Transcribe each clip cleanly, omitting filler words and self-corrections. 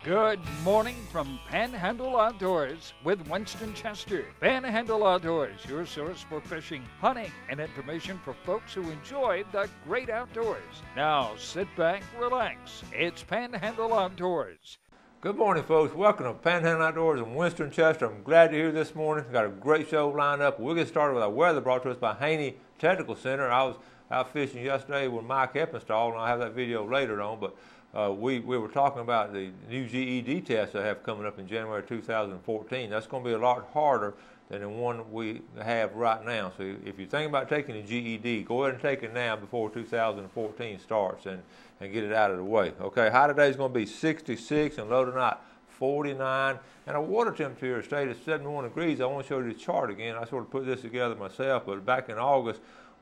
Good morning from Panhandle Outdoors with Winston Chester. Panhandle Outdoors, your source for fishing, hunting, and information for folks who enjoy the great outdoors. Now sit back, relax. It's Panhandle Outdoors. Good morning, folks. Welcome to Panhandle Outdoors and Winston Chester. I'm glad you're here this morning. We've got a great show lined up. We'll get started with our weather brought to us by Haney Technical Center. I was out fishing yesterday with Mike Eppenstall, and I'll have that video later on, but we were talking about the new GED test I have coming up in January 2014. That's going to be a lot harder than the one we have right now. So if you're thinking about taking the GED, go ahead and take it now before 2014 starts and get it out of the way. Okay, high today is going to be 66 and low tonight 49. And our water temperature stayed at 71 degrees. I want to show you the chart again. I sort of put this together myself, but back in August,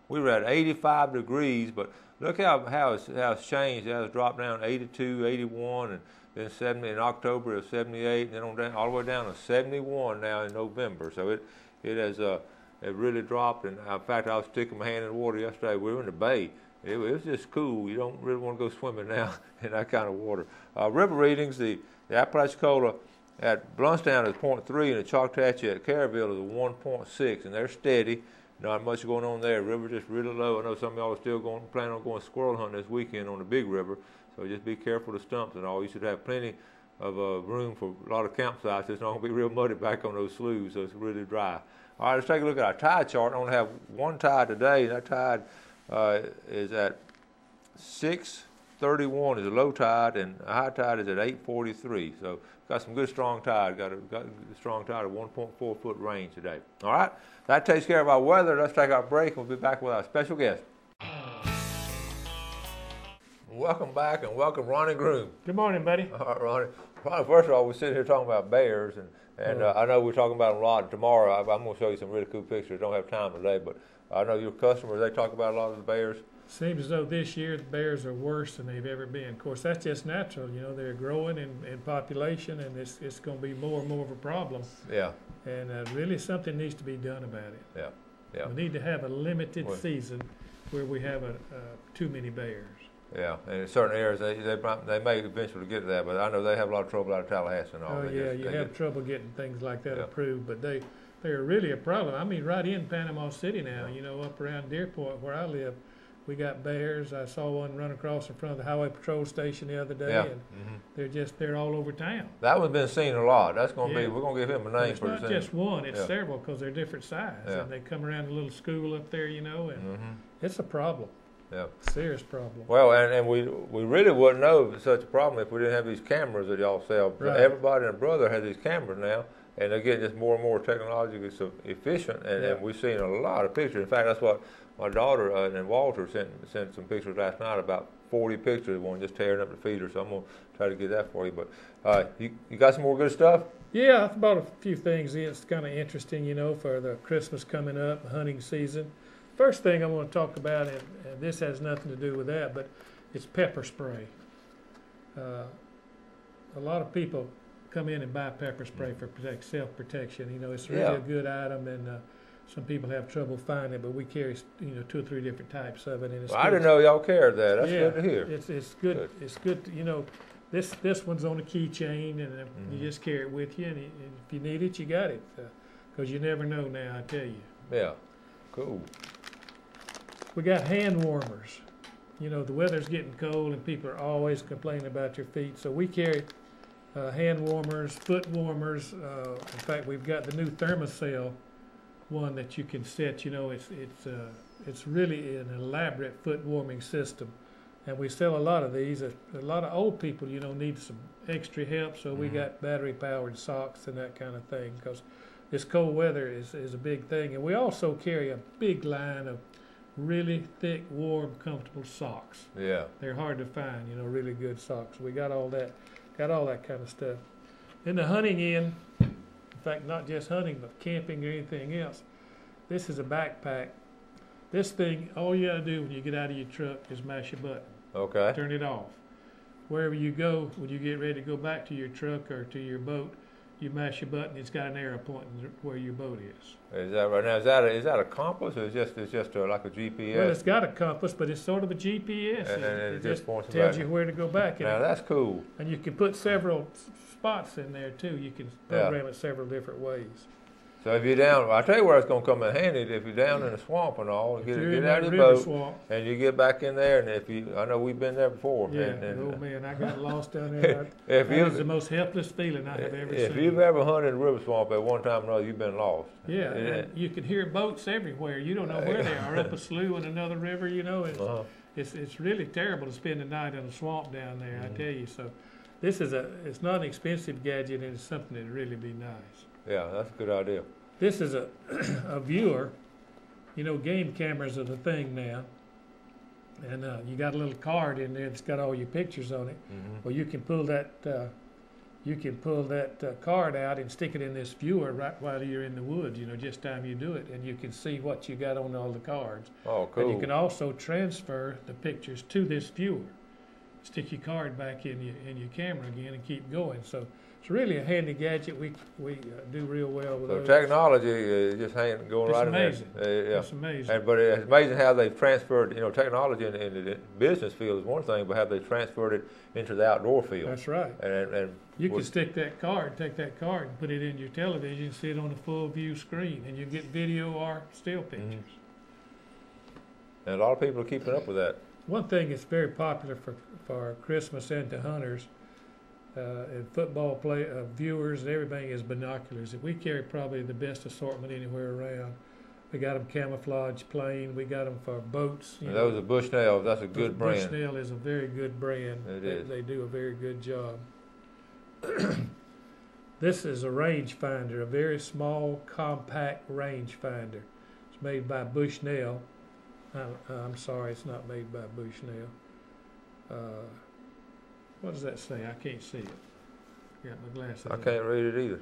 we were at 85 degrees, but look how it's changed. It has dropped down 82, 81, and then 70 in October of 78, and then on down, all the way down to 71 now in November. So it has it really dropped. And in fact, I was sticking my hand in the water yesterday. We were in the bay. It was just cool. You don't really want to go swimming now in that kind of water. River readings: the Apalachicola at Bluntstown is 0.3, and the Choctawhatchee at Caryville is a 1.6, and they're steady. Not much going on there. River just really low. I know some of y'all are still planning on going squirrel hunting this weekend on the big river, so just be careful of the stumps and all. You should have plenty of room for a lot of campsites. It's not going to be real muddy back on those sloughs, so it's really dry. All right, let's take a look at our tide chart. I only have one tide today, and that tide is at 6:31 is a low tide, and a high tide is at 8:43. So got some good strong tide. Got a strong tide of 1.4 foot range today. All right, that takes care of our weather. Let's take our break, and we'll be back with our special guest. Welcome back, and welcome Ronnie Groom. Good morning, buddy. All right, Ronnie. First of all, we're sitting here talking about bears, and I know we're talking about them a lot. Tomorrow, I'm going to show you some really cool pictures. Don't have time today, but I know your customers, they talk about a lot of the bears. Seems as though this year the bears are worse than they've ever been. Of course, that's just natural. You know, they're growing in population, and it's going to be more and more of a problem. Yeah. And really something needs to be done about it. Yeah. Yeah. We need to have a limited season where we have too many bears. Yeah, and in certain areas they may eventually get to that, but I know they have a lot of trouble out of Tallahassee and all. Oh yeah, you have trouble getting things like that approved, but they're really a problem. I mean, right in Panama City now, you know, up around Deer Point where I live, we got bears. I saw one run across in front of the Highway Patrol Station the other day, and they're all over town. That one's been seen a lot. That's going to be, we're going to give him a name it's for not the just one, it's several because they're different size, and they come around a little school up there, you know, and it's a problem. Yeah, serious problem. Well, and we really wouldn't know if it's such a problem if we didn't have these cameras that y'all sell. Right. Everybody and a brother has these cameras now, and they're getting just more and more technologically so efficient, and we've seen a lot of pictures. In fact, that's what my daughter and Walter sent some pictures last night, about 40 pictures, one just tearing up the feeder, so I'm going to try to get that for you. But you got some more good stuff? Yeah, I bought a few things. It's kind of interesting, you know, for the Christmas coming up, hunting season. First thing I want to talk about, and this has nothing to do with that, but it's pepper spray. A lot of people come in and buy pepper spray for self-protection. You know, it's really a good item, and some people have trouble finding it, but we carry, you know, 2 or 3 different types of it. And it's I didn't know y'all carried that. That's good to hear. It's good. Good. It's good. You know, this one's on a keychain, and you just carry it with you, and if you need it, you got it. Because you never know now, I tell you. Yeah. Cool. We got hand warmers. You know, the weather's getting cold and people are always complaining about your feet. So we carry hand warmers, foot warmers. In fact, we've got the new Thermocell one that you can set. You know, it's really an elaborate foot warming system. And we sell a lot of these. A lot of old people, you know, need some extra help. So we got battery powered socks and that kind of thing, because this cold weather is a big thing. And we also carry a big line of really thick, warm, comfortable socks. Yeah. They're hard to find, you know, really good socks. We got all that kind of stuff. In the hunting end, in fact, not just hunting, but camping or anything else, this is a backpack. This thing, all you gotta do when you get out of your truck is mash a button. Okay. Turn it off. Wherever you go, when you get ready to go back to your truck or to your boat, you mash your button, it's got an arrow pointing where your boat is. Is that right? Now, is that a compass, or is it's just like a GPS? Well, it's got a compass, but it's sort of a GPS. And it just points tells back. you where to go back. Now, that's cool. And you can put several spots in there, too. You can program it several different ways. So if you're down, I'll tell you where it's going to come in handy. If you're down in the swamp and all, get out of your boat, swamp, and you get back in there. And I know we've been there before. Yeah, oh man, I got lost down there. That was the most helpless feeling I have ever seen. If you've ever hunted a river swamp at one time or another, you've been lost. Yeah, and you can hear boats everywhere. You don't know where they are, up a slough in another river. You know, it's really terrible to spend the night in a swamp down there. I tell you. So, it's not an expensive gadget, and it's something that'd really be nice. Yeah, that's a good idea. This is a viewer. You know, game cameras are the thing now. And you got a little card in there that's got all your pictures on it. Well, you can pull that card out and stick it in this viewer right while you're in the woods. You know, just time you do it, and you can see what you got on all the cards. Oh, cool! And you can also transfer the pictures to this viewer. Stick your card back in your camera again and keep going. So. It's really a handy gadget. We do real well with those. Technology is just going right in there. It's amazing. But it's amazing how they've transferred, technology in the business field is one thing, but how they've transferred it into the outdoor field. That's right. And you can take that card and put it in your television, see it on a full view screen, and you get video or still pictures. And a lot of people are keeping up with that. One thing that's very popular for Christmas and to hunters and football viewers and everything is binoculars. We carry probably the best assortment anywhere around. We got them camouflage plain. We got them for boats. Those are Bushnell. That's a good brand. Bushnell is a very good brand. They do a very good job. This is a rangefinder, a very small, compact rangefinder. It's made by Bushnell. I'm sorry, it's not made by Bushnell. What does that say? I can't see it. Got my glasses. I can't read it either.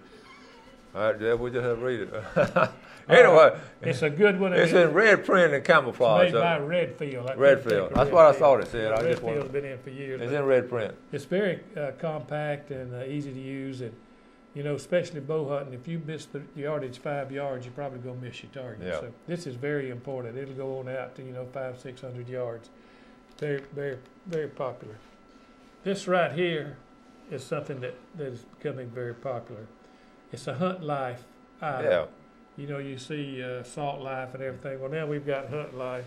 All right, Jeff, we just have to read it. Anyway, it's a good one. It's in red print and camouflage. It's made by Redfield. Redfield. That's what I thought it said. Redfield's been in for years. It's in red print. It's very compact and easy to use, and especially bow hunting. If you miss the yardage 5 yards, you're probably gonna miss your target. Yeah. So this is very important. It'll go on out to 500-600 yards. Very, very, very popular. This right here is something that is becoming very popular. It's a hunt life item. Yeah. You see salt life and everything. Well, now we've got hunt life.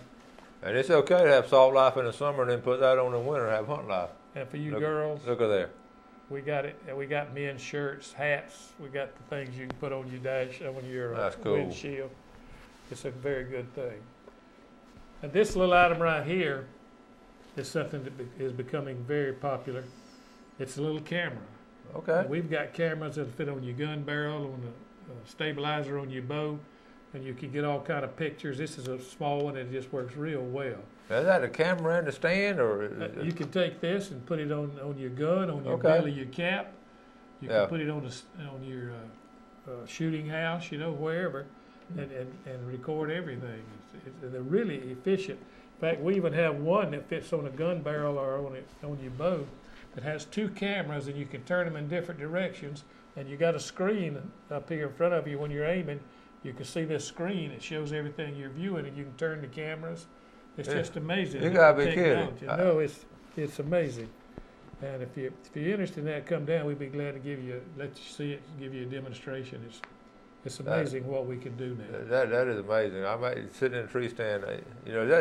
And it's okay to have salt life in the summer and then put that on in the winter and have hunt life. And for you girls, look at there. We got it. We got men's shirts, hats. We got the things you can put on your dash, on your windshield. It's a very good thing. And this little item right here is something that is becoming very popular. It's a little camera. Okay. And we've got cameras that fit on your gun barrel, on the stabilizer on your bow, and you can get all kind of pictures. This is a small one, and it just works real well. Is that a camera in the stand, or you can take this and put it on your gun, on your belly, your cap. You can put it on your shooting house, wherever, and record everything. They're really efficient. In fact, we even have one that fits on a gun barrel or on your bow that has 2 cameras, and you can turn them in different directions. And you got a screen up here in front of you when you're aiming. You can see this screen. It shows everything you're viewing, and you can turn the cameras. It's just amazing. You gotta be kidding. No, it's amazing. And if you're interested in that, come down. We'd be glad to let you see it, give you a demonstration. It's amazing what we can do now. That is amazing. I'm sitting in a tree stand.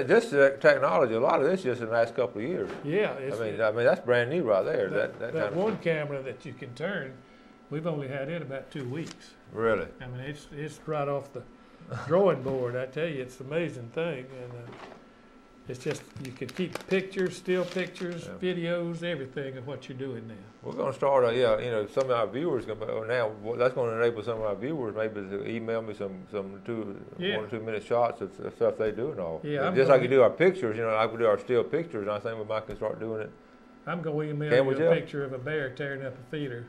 Just technology. A lot of this just in the last couple of years. Yeah. I mean that's brand new right there. That kind of one camera that you can turn, we've only had it about 2 weeks. Really? I mean, it's right off the drawing board. I tell you, it's an amazing thing, and it's just you can keep pictures, still pictures, videos, everything of what you're doing now. We're going to start. Some of our viewers now. That's going to enable some of our viewers maybe to email me some 1 or 2 minute shots of stuff they do and all. Yeah, just like you do our pictures. Like we do our still pictures, and I think we might can start doing it. I'm going to email you a picture of a bear tearing up a feeder.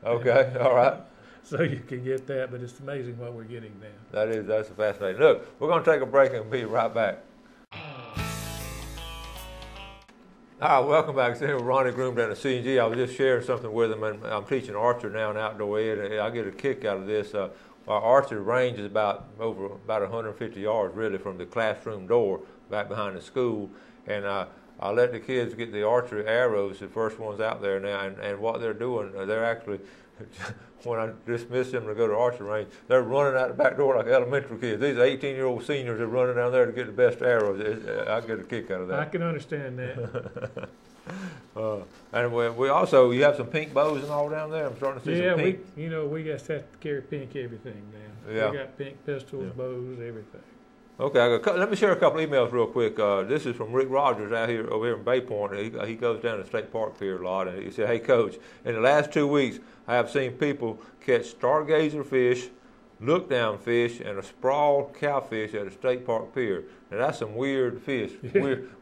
Okay, all right. So you can get that, but it's amazing what we're getting now. That's fascinating. Look, we're going to take a break and be right back. Hi, welcome back. Sitting with Ronnie Groom down at C&G. I was just sharing something with him, and I'm teaching archery now in outdoor ed, and I get a kick out of this. Our archery range is about 150 yards, really, from the classroom door back behind the school, and I let the kids get the archery arrows, the first ones out there now, and what they're doing, they're actually, when I dismiss them to go to the archery range, they're running out the back door like elementary kids. These 18-year-old seniors are running down there to get the best arrows. I get a kick out of that. I can understand that. And we also, you have some pink bows and all down there. I'm starting to see some pink. Yeah, we just have to carry pink everything now. Yeah. We got pink pistols, bows, everything. Okay, let me share a couple emails real quick. This is from Rick Rogers over here in Bay Point. He goes down to State Park Pier a lot, and he said, "Hey, Coach, in the last 2 weeks, I have seen people catch stargazer fish, look-down fish, and a sprawl cowfish at the State Park Pier. Now, that's some weird fish,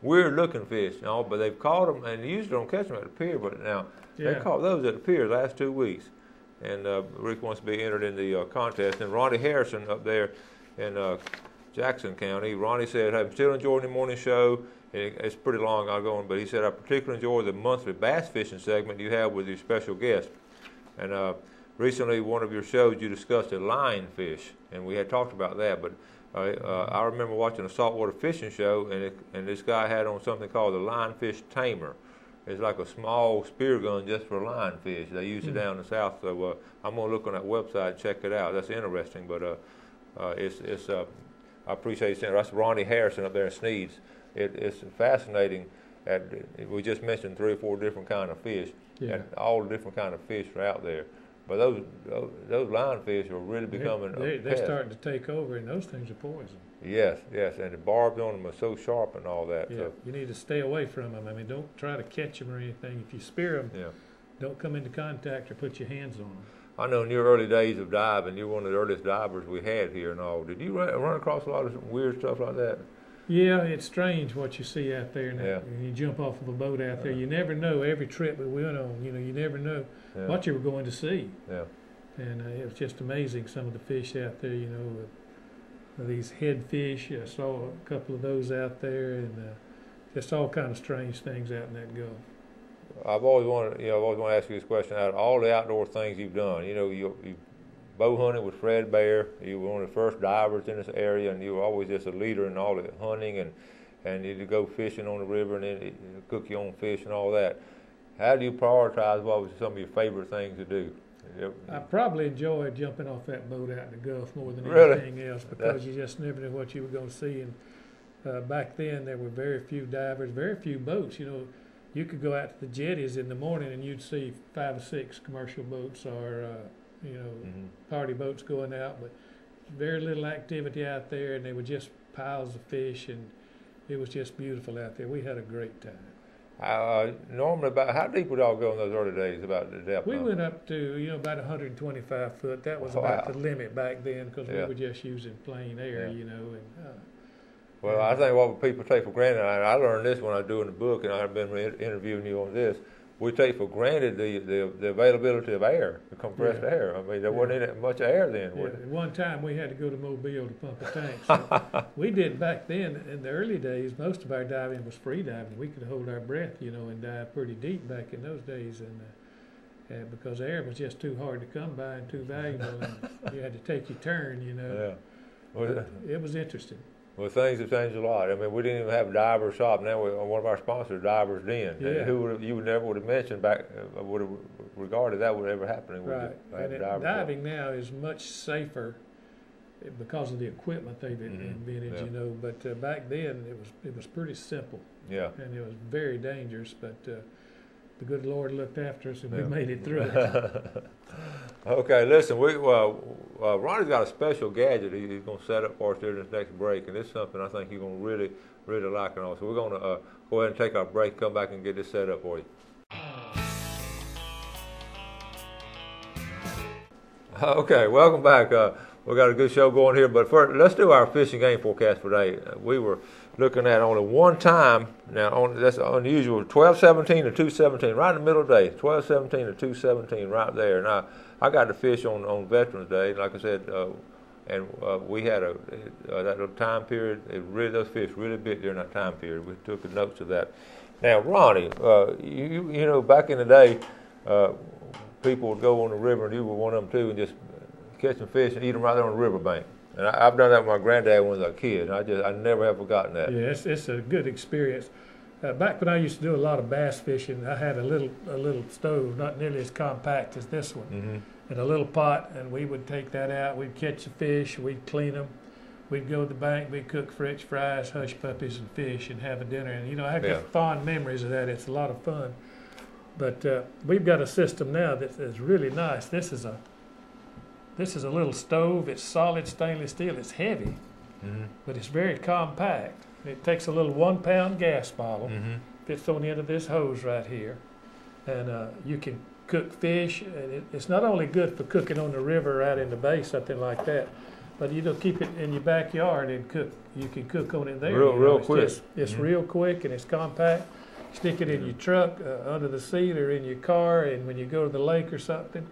weird-looking fish, you know, but they've caught them, and you usually don't catch them at the pier, but now they caught those at the pier the last 2 weeks." And Rick wants to be entered in the contest. And Ronnie Harrison up there in Jackson County. Ronnie said, "I'm still enjoying the morning show." It's pretty long ongoing, but he said, "I particularly enjoy the monthly bass fishing segment you have with your special guest. And recently, one of your shows, you discussed a lionfish, and we had talked about that. But I remember watching a saltwater fishing show, and this guy had on something called the lionfish tamer. It's like a small spear gun just for lionfish. They use it down in the south. So I'm gonna look on that website and check it out. That's interesting. But it's I appreciate you saying that's Ronnie Harrison up there in Sneeds. It's fascinating. We just mentioned 3 or 4 different kind of fish, and all the different kind of fish are out there. But those lionfish are really becoming they're starting to take over, and those things are poison. Yes, and the barbs on them are so sharp and all that. Yeah, so. you need to stay away from them. I mean, don't try to catch them or anything. If you spear them, don't come into contact or put your hands on them. I know in your early days of diving, you're one of the earliest divers we had here and all. Did you run across a lot of weird stuff like that? Yeah, it's strange what you see out there. And you jump off of a boat out there. You never know. Every trip we went on, you never know what you were going to see. Yeah. And it was just amazing, some of the fish out there, these head fish. I saw a couple of those out there, and just all kind of strange things out in that Gulf. I've always wanted to ask you this question. Out of all the outdoor things you've done, you bow hunted with Fred Bear. You were one of the first divers in this area, and you were always just a leader in all the hunting, and you'd go fishing on the river and then cook your own fish and all that. How do you prioritize what was some of your favorite things to do? I probably enjoyed jumping off that boat out in the Gulf more than anything else, because you just never knew what you were going to see. And back then there were very few divers, very few boats. You could go out to the jetties in the morning and you'd see 5 or 6 commercial boats or party boats going out, but very little activity out there, and they were just piles of fish, and it was just beautiful out there. We had a great time. Normally, about how deep would y'all go in those early days? About the depth? We went up to about 125 foot. That was about the limit back then, because we were just using plain air, Well, I think what people take for granted, and I learned this when I was doing the book, and I've been interviewing you on this. We take for granted the availability of air, the compressed air. I mean, there wasn't any much air then. At one time, we had to go to Mobile to pump a tank. So we did back then. In the early days, most of our diving was free diving. We could hold our breath, and dive pretty deep back in those days, and because air was just too hard to come by and too valuable, and you had to take your turn, It was interesting. Well, things have changed a lot. I mean, we didn't even have a diver shop. Now, one of our sponsors, Divers Den. Yeah. You never would have mentioned back, would have regarded that would ever happening. Right. And diving now is much safer because of the equipment they've invented, But back then, it was pretty simple. Yeah. And it was very dangerous, but the good Lord looked after us, and we made it through it. Okay, listen, Ronnie's got a special gadget he's going to set up for us during this next break, and this is something I think you're going to really, really like and all. So we're going to go ahead and take our break, come back and get this set up for you. Okay, welcome back. We got a good show going here, but first, let's do our fishing game forecast for today. We were looking at only one time. Now, that's unusual. 12-17 to 2-17, right in the middle of the day. 12-17 to 2-17, right there. Now, I got to fish on Veterans Day, like I said, and we had that little time period. Those fish really bit during that time period. We took the notes of that. Now, Ronnie, you know, back in the day, people would go on the river, and you were one of them too, and just catch some fish and eat them right there on the riverbank. And I've done that with my granddad when I was a kid. And I never have forgotten that. Yeah, it's a good experience. Back when I used to do a lot of bass fishing, I had a little stove, not nearly as compact as this one, and a little pot, and we would take that out. We'd catch the fish, we'd clean them, we'd go to the bank, we'd cook French fries, hush puppies, and fish, and have a dinner. And you know, I have fond memories of that. It's a lot of fun. But we've got a system now that is really nice. This is a little stove. It's solid stainless steel. It's heavy, but it's very compact. It takes a little 1 pound gas bottle, fits on the end of this hose right here, and you can cook fish. And it's not only good for cooking on the river out in the bay, something like that, but you know, keep it in your backyard and cook. You can cook on it there. Real quick. It's real quick and it's compact. Stick it in your truck, under the seat, or in your car, and when you go to the lake or something,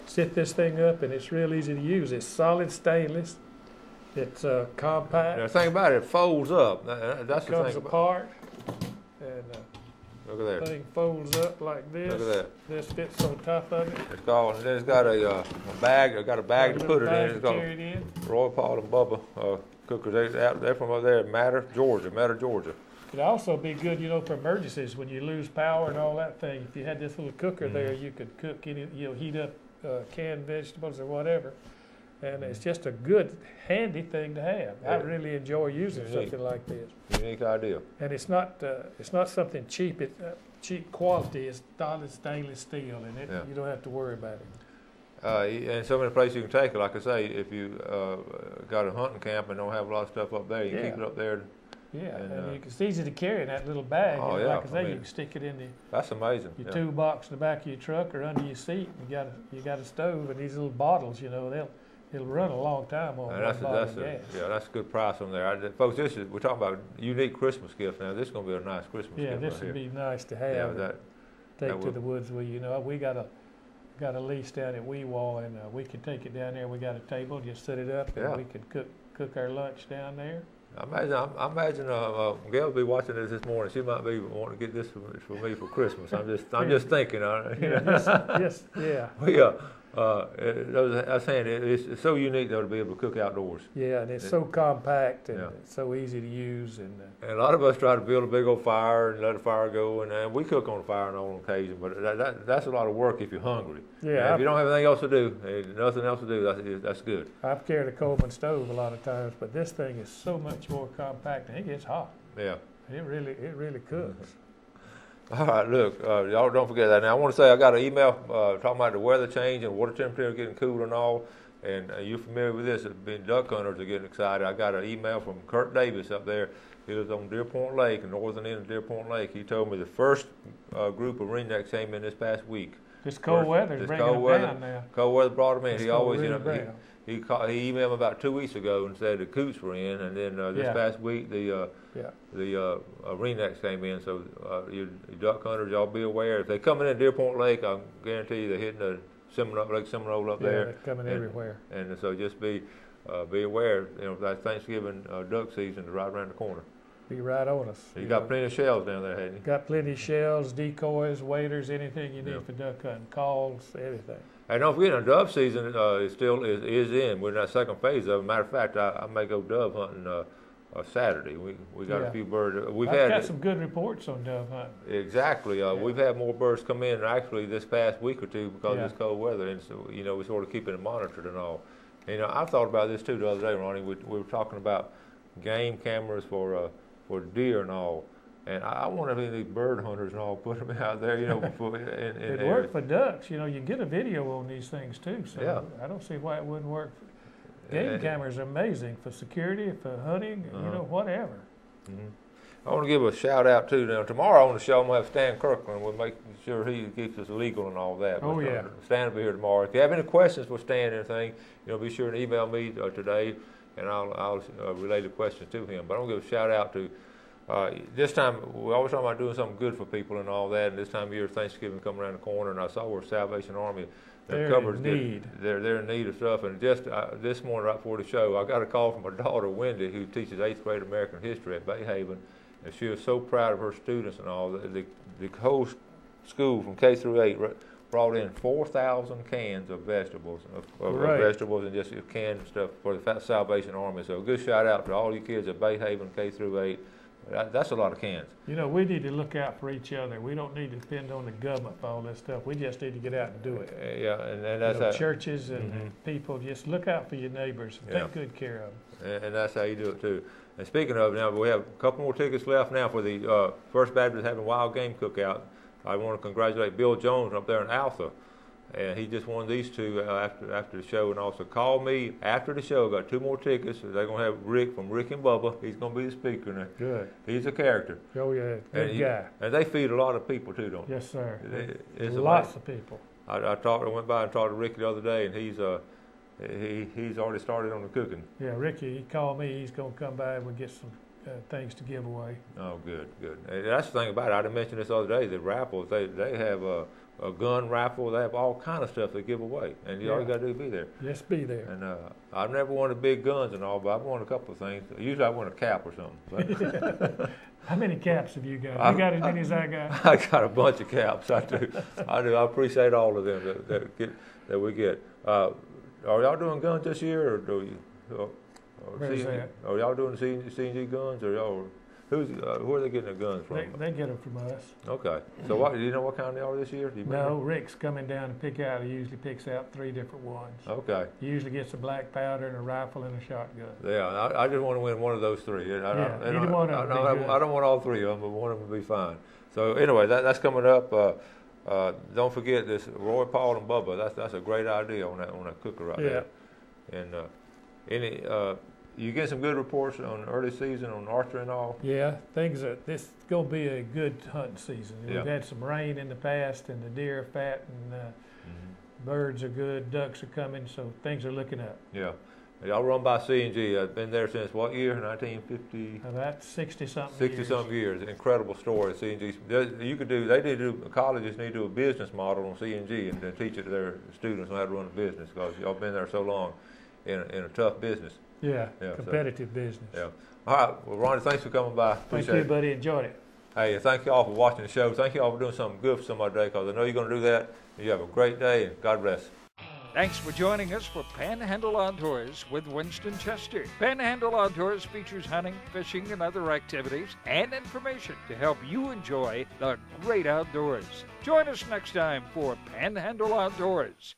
sit this thing up, and it's real easy to use. It's solid stainless. It's compact. The thing about it, it folds up. That's the thing. Comes apart, and look at that. Thing folds up like this. Look at that. This fits on top of it. It's called. Then it's got a bag. Got a bag to put it in. It's called carry it in. Roy Paul and Bubba cookers. They're from over there, Matter, Georgia. It'd also be good, you know, for emergencies when you lose power and all that thing. If you had this little cooker there, you could cook any, you know, heat up canned vegetables or whatever. And it's just a good, handy thing to have. I really enjoy using something like this. Unique idea. And it's not something cheap. It's cheap quality. It's solid stainless steel, and you don't have to worry about it. And so many places you can take it. Like I say, if you got a hunting camp and don't have a lot of stuff up there, you can keep it up there. Yeah, and it's easy to carry in that little bag. Oh, you know, like I say, you can stick it in that's amazing. Your toolbox in the back of your truck or under your seat. You got a stove, and these little bottles, you know, it'll run a long time on one bottle of gas. Yeah, that's a good price on there. Folks, we're talking about unique Christmas gift now. This is going to be a nice Christmas gift. Yeah, this would be nice to have. Yeah, take to the woods with you. Know, we got a lease down at Weewall, and we can take it down there. We got a table, just set it up, and we can cook our lunch down there. I imagine Gail will be watching this morning. She might be wanting to get this for me for Christmas. I'm just thinking. Yes, yeah. I'm saying it's so unique though to be able to cook outdoors. Yeah, and it's so compact and it's so easy to use. And a lot of us try to build a big old fire and let the fire go, and we cook on the fire on occasion. But that's a lot of work if you're hungry. Yeah. If you don't have anything else to do, nothing else to do, that's good. I've carried a Coleman stove a lot of times, but this thing is so much more compact, and it gets hot. Yeah. It really cooks. All right, look, y'all don't forget that. Now, I want to say I got an email talking about the weather change and water temperature getting cooler and all, and you're familiar with this. Being duck hunters are getting excited. I got an email from Kurt Davis up there. He lives on Deer Point Lake, the northern end of Deer Point Lake. He told me the first group of ringnecks came in this past week. This cold weather's bringing them down now. Cold weather brought them in. He always, really he emailed me about 2 weeks ago and said the coots were in, and then this past week the ringnecks came in. So you duck hunters, y'all be aware. If they're coming in Deer Point Lake, I guarantee you they're hitting the Lake Seminole up there. They're coming everywhere. And so just be aware. You know, that Thanksgiving duck season is right around the corner. Be right on us. You got plenty of shells down there, haven't you? Got plenty of shells, decoys, waders, anything you need for duck hunting, calls, everything. And don't forget, the dove season is in. We're in that second phase of it. Matter of fact, I may go dove hunting Saturday. We got a few birds. We've got some good reports on dove hunting. Exactly. We've had more birds come in actually this past week or two because of this cold weather, and so we're sort of keeping it monitored and all. And, I thought about this too the other day, Ronnie. We were talking about game cameras for deer and all. And I wonder if any of these bird hunters and all put them out there, before it worked for ducks. You get a video on these things too. So I don't see why it wouldn't work. Game cameras are amazing for security, for hunting, whatever. I want to give a shout out too. Now tomorrow on the show I'm gonna have Stan Kirkland. We'll make sure he keeps us legal and all that. Oh yeah. Stan will be here tomorrow. If you have any questions for Stan or anything, be sure to email me today, and I'll relay the questions to him. But I'm gonna give a shout out to. This time, we always talk about doing something good for people and all that, and this time of year, Thanksgiving coming around the corner, and I saw where Salvation Army, they're in need. They're in need of stuff, and just this morning right before the show, I got a call from my daughter, Wendy, who teaches 8th grade American history at Bay Haven, And she was so proud of her students and all. The whole school from K through 8 brought in 4,000 cans of vegetables, of vegetables and just canned stuff for the Salvation Army. So a good shout out to all you kids at Bay Haven K through 8. That's a lot of cans. You know, we need to look out for each other. We don't need to depend on the government for all this stuff. We just need to get out and do it. Yeah, and that's how churches and people, just look out for your neighbors and take good care of them. And that's how you do it too. And speaking of, now we have a couple more tickets left now for the First Baptist having wild game cookout. I want to congratulate Bill Jones up there in Alpha. And he just won these two after the show, and also called me after the show. Got 2 more tickets. They're going to have Rick from Rick and Bubba. He's going to be the speaker. Now. Good. He's a character. Oh yeah, good guy. And they feed a lot of people too, don't they? Yes, sir. It's lots amazing. Of people. I went by and talked to Rick the other day, and he's already started on the cooking. Yeah, Ricky, he called me. He's going to come by and we'll get some things to give away. Oh, good. And that's the thing about it. I didn't mention this the other day. The raffles, they have a gun raffle. They have all kind of stuff they give away, and all you got to do is be there. Just be there. And I've never wanted big guns and all, but I've won a couple of things. Usually I win a cap or something. But how many caps have you got? You got as many as I got? I got a bunch of caps. I do. I appreciate all of them that we get. Are y'all doing guns this year, or do you? Where's that? Are y'all doing the C&G guns, or y'all? Who are they getting the guns from? They get them from us. Okay. So do you know what kind they are this year? No, Rick's coming down to pick out. He usually picks out 3 different ones. Okay. He usually gets a black powder and a rifle and a shotgun. Yeah, I just want to win one of those 3. Either one of them. I don't want all 3 of them, but one of them will be fine. So anyway, that's coming up. Don't forget this Roy, Paul, and Bubba. That's a great idea on that cooker right there. And you get some good reports on early season on archery and all? Yeah, this is going to be a good hunting season. Yeah. We've had some rain in the past, and the deer are fat, and birds are good, ducks are coming, so things are looking up. Yeah. Y'all run by C&G. I've been there since what year? 1950? About 60-something years. 60-something years. Incredible story. C&G. Colleges need to do a business model on C&G and then teach it to their students on how to run a business, because y'all been there so long in a tough business. Yeah, competitive business. Yeah. All right. Well, Ronnie, thanks for coming by. Appreciate Thank you, buddy. Enjoyed it. Hey, thank you all for watching the show. Thank you all for doing something good for somebody today, because I know you're going to do that. You have a great day, and God bless. Thanks for joining us for Panhandle Outdoors with Winston Chester. Panhandle Outdoors features hunting, fishing, and other activities and information to help you enjoy the great outdoors. Join us next time for Panhandle Outdoors.